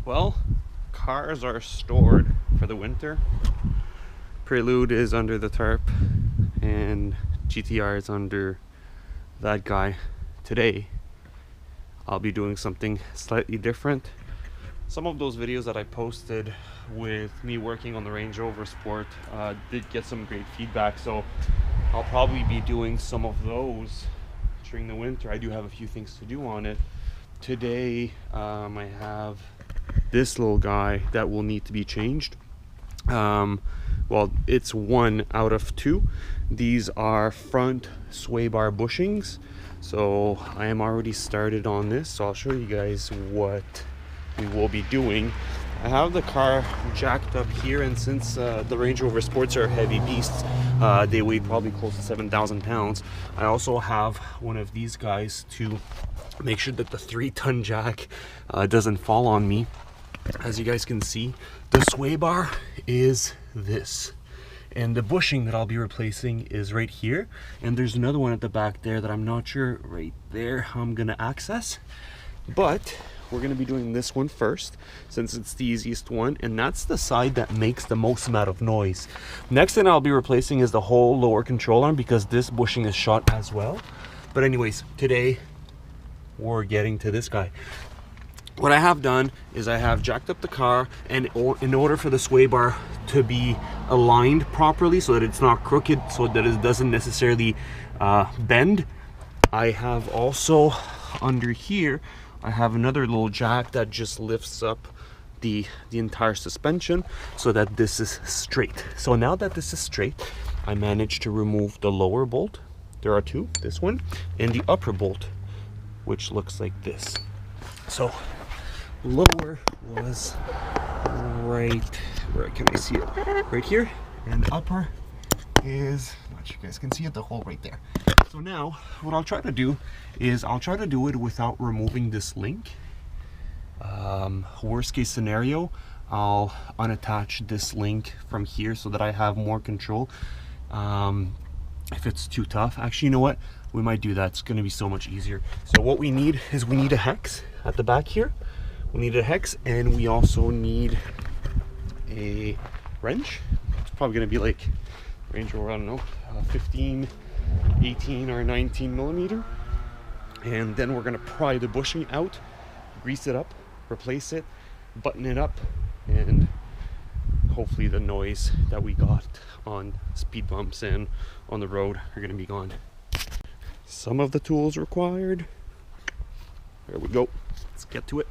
Well, cars are stored for the winter. Prelude is under the tarp and GTR is under that guy. Today, I'll be doing something slightly different. Some of those videos that I posted with me working on the Range Rover Sport did get some great feedback, so I'll probably be doing some of those during the winter. I do have a few things to do on it. Today, I have this little guy that will need to be changed. Well, it's one out of two. These are front sway bar bushings. So I am already started on this, so I'll show you guys what we will be doing. I have the car jacked up here, and since the Range Rover Sports are heavy beasts, they weigh probably close to 7,000 pounds. I also have one of these guys to make sure that the 3-ton jack doesn't fall on me. As you guys can see, the sway bar is this, and the bushing that I'll be replacing is right here, and there's another one at the back there that I'm not sure right there how I'm gonna access, but we're gonna be doing this one first since it's the easiest one, and that's the side that makes the most amount of noise. Next thing I'll be replacing is the whole lower control arm because this bushing is shot as well. But anyways, today we're getting to this guy. What I have done is I have jacked up the car, and in order for the sway bar to be aligned properly so that it's not crooked, so that it doesn't necessarily bend, I have also under here, I have another little jack that just lifts up the entire suspension so that this is straight. So now that this is straight, I managed to remove the lower bolt. There are two, this one, and the upper bolt, which looks like this. So lower was right, where can I see it? Right here, and upper is, I'm not sure you guys can see it, the hole right there. So now what I'll try to do is I'll try to do it without removing this link. Worst case scenario, I'll unattach this link from here so that I have more control. If it's too tough, actually, you know what, we might do that. It's going to be so much easier. So what we need is we need a hex at the back here. We need a hex, and we also need a wrench. It's probably going to be like Range Rover, I don't know, 15, 18 or 19 millimeter. And then we're going to pry the bushing out, grease it up, replace it, button it up, and hopefully the noise that we got on speed bumps and on the road are going to be gone. Some of the tools required. There we go. Let's get to it.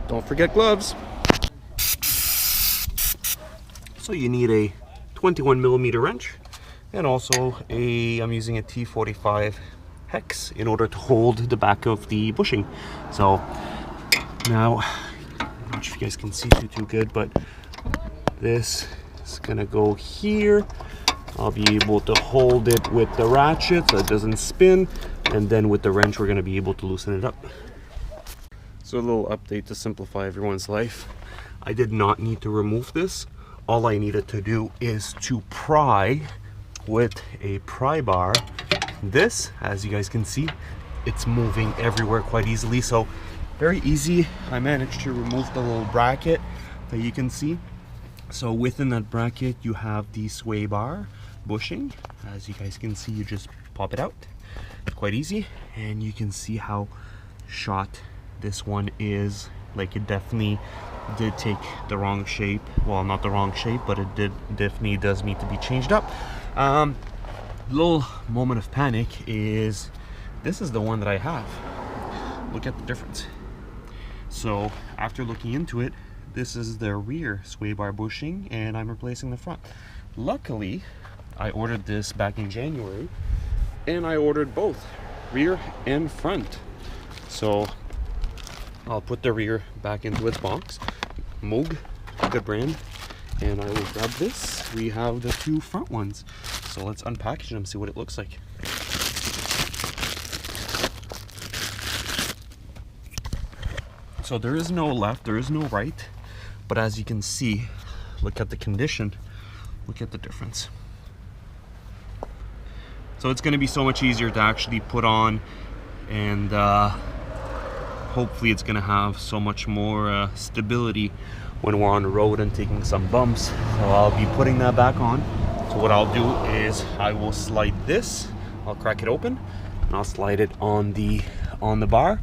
Don't forget gloves. So you need a 21 millimeter wrench, and also I'm using a T45 hex in order to hold the back of the bushing. So now, I'm not sure if you guys can see too good, but this is gonna go here. I'll be able to hold it with the ratchet so it doesn't spin, and then with the wrench we're gonna be able to loosen it up. So a little update to simplify everyone's life. I did not need to remove this. All I needed to do is to pry with a pry bar. This, as you guys can see, it's moving everywhere quite easily, so very easy. I managed to remove the little bracket that you can see. So within that bracket you have the sway bar bushing. As you guys can see, you just pop it out. It's quite easy, and you can see how shot this one is. Like, it definitely did take the wrong shape. Well, not the wrong shape, but it definitely does need to be changed up. Little moment of panic is this is the one that I have. Look at the difference. So after looking into it, this is the rear sway bar bushing, and I'm replacing the front. Luckily, I ordered this back in January, and I ordered both rear and front. So I'll put the rear back into its box. Moog, good brand. And I will grab this. We have the two front ones. So let's unpackage them, see what it looks like. So there is no left, there is no right. But as you can see, look at the condition. Look at the difference. So it's going to be so much easier to actually put on and hopefully it's gonna have so much more stability when we're on the road and taking some bumps. So I'll be putting that back on. So what I'll do is I will slide this, I'll crack it open, and I'll slide it on the bar,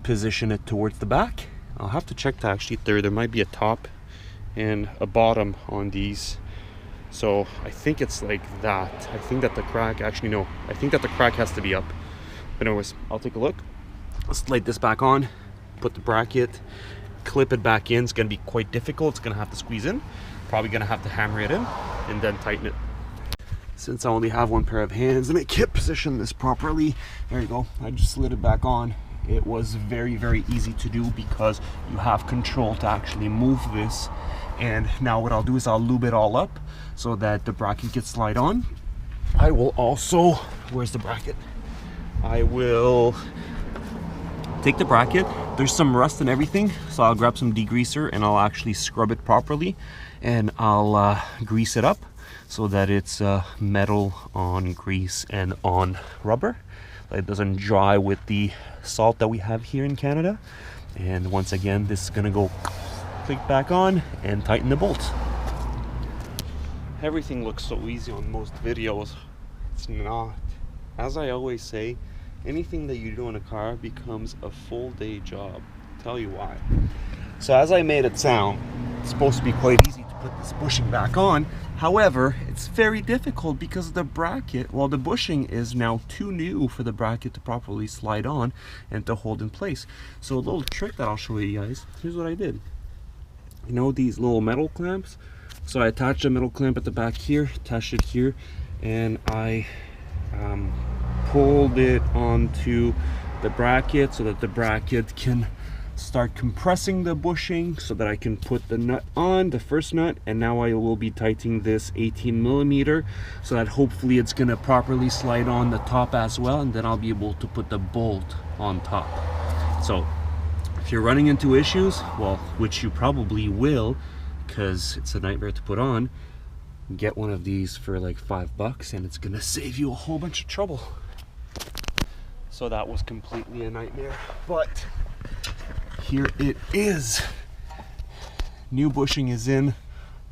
position it towards the back. I'll have to check to actually, there might be a top and a bottom on these. So I think it's like that. I think that the crack, actually no, I think that the crack has to be up. But anyways, I'll take a look. I'll slide this back on, put the bracket, clip it back in. It's gonna be quite difficult. It's gonna have to squeeze in. Probably gonna have to hammer it in and then tighten it. Since I only have one pair of hands, let me position this properly. There you go, I just slid it back on. It was very, very easy to do because you have control to actually move this. And now what I'll do is I'll lube it all up so that the bracket gets slide on. I will also, where's the bracket? I will take the bracket. There's some rust and everything, so I'll grab some degreaser and I'll actually scrub it properly, and I'll grease it up so that it's metal on grease and on rubber. It doesn't dry with the salt that we have here in Canada. And once again, this is gonna go click back on and tighten the bolts. Everything looks so easy on most videos. It's not. As I always say, anything that you do in a car becomes a full day job. I'll tell you why. So as I made it sound, it's supposed to be quite easy to put this bushing back on. However, it's very difficult because the bracket, well, the bushing is now too new for the bracket to properly slide on and to hold in place. So a little trick that I'll show you guys, here's what I did. You know these little metal clamps? So I attached a metal clamp at the back here, attached it here, and I pulled it onto the bracket so that the bracket can start compressing the bushing so that I can put the nut on, the first nut, and now I will be tightening this 18mm so that hopefully it's gonna properly slide on the top as well, and then I'll be able to put the bolt on top. So if you're running into issues, well, which you probably will because it's a nightmare to put on, get one of these for like $5 and it's gonna save you a whole bunch of trouble. So that was completely a nightmare, but here it is. New bushing is in,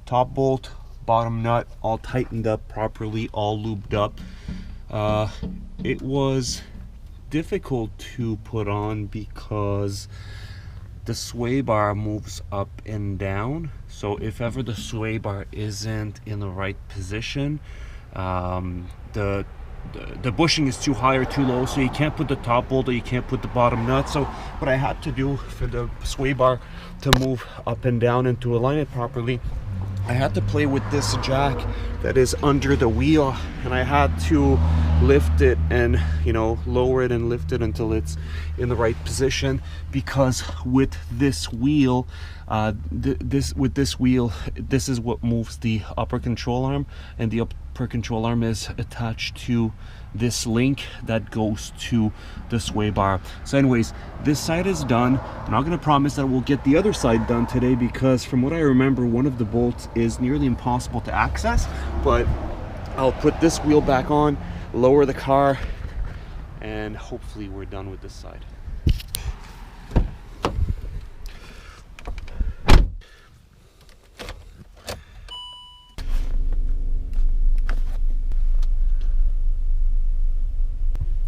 top bolt, bottom nut, all tightened up properly, all lubed up. It was difficult to put on because the sway bar moves up and down. So if ever the sway bar isn't in the right position, the bushing is too high or too low, so you can't put the top bolt or you can't put the bottom nut. So what I had to do for the sway bar to move up and down and to align it properly, I had to play with this jack that is under the wheel, and I had to lift it and, you know, lower it and lift it until it's in the right position, because with this wheel, this is what moves the upper control arm, and the upper control arm is attached to this link that goes to the sway bar. So anyways, this side is done. I'm not going to promise that we'll get the other side done today, because from what I remember, one of the bolts is nearly impossible to access. But I'll put this wheel back on, lower the car, and hopefully we're done with this side.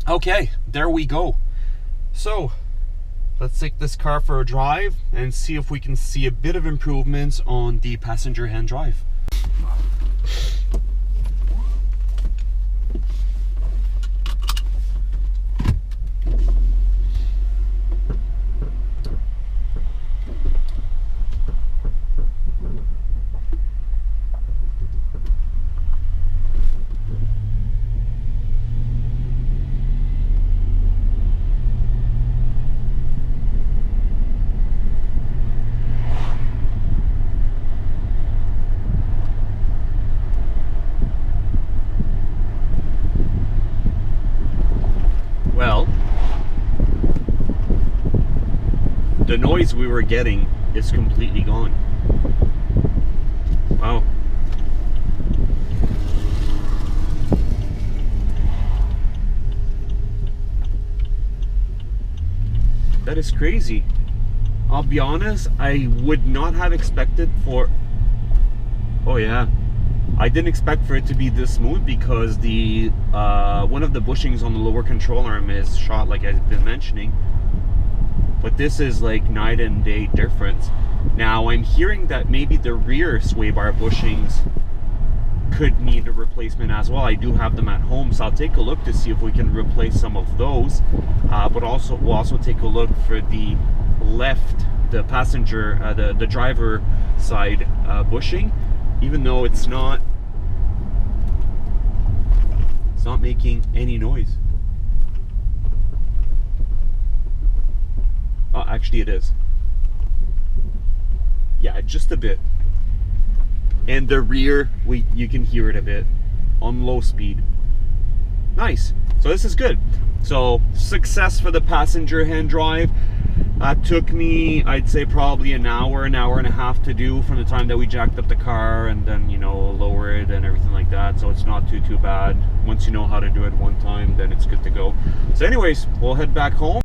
Okay, there we go. So let's take this car for a drive and see if we can see a bit of improvements on the passenger hand drive. Well, the noise we were getting is completely gone. Wow. That is crazy. I'll be honest, I would not have expected for... Oh yeah. I didn't expect for it to be this smooth because the one of the bushings on the lower control arm is shot, like I've been mentioning. But this is like night and day difference. Now I'm hearing that maybe the rear sway bar bushings could need a replacement as well. I do have them at home, so I'll take a look to see if we can replace some of those. But also we'll also take a look for the left, the passenger, the driver side bushing. Even though it's not making any noise. Oh, actually it is. Yeah, just a bit. And the rear, you can hear it a bit on low speed. Nice. So this is good. So success for the passenger hand drive. Took me, I'd say, probably an hour and a half to do from the time that we jacked up the car and then, you know, lower it and everything like that. So it's not too bad. Once you know how to do it one time, then it's good to go. So anyways, we'll head back home.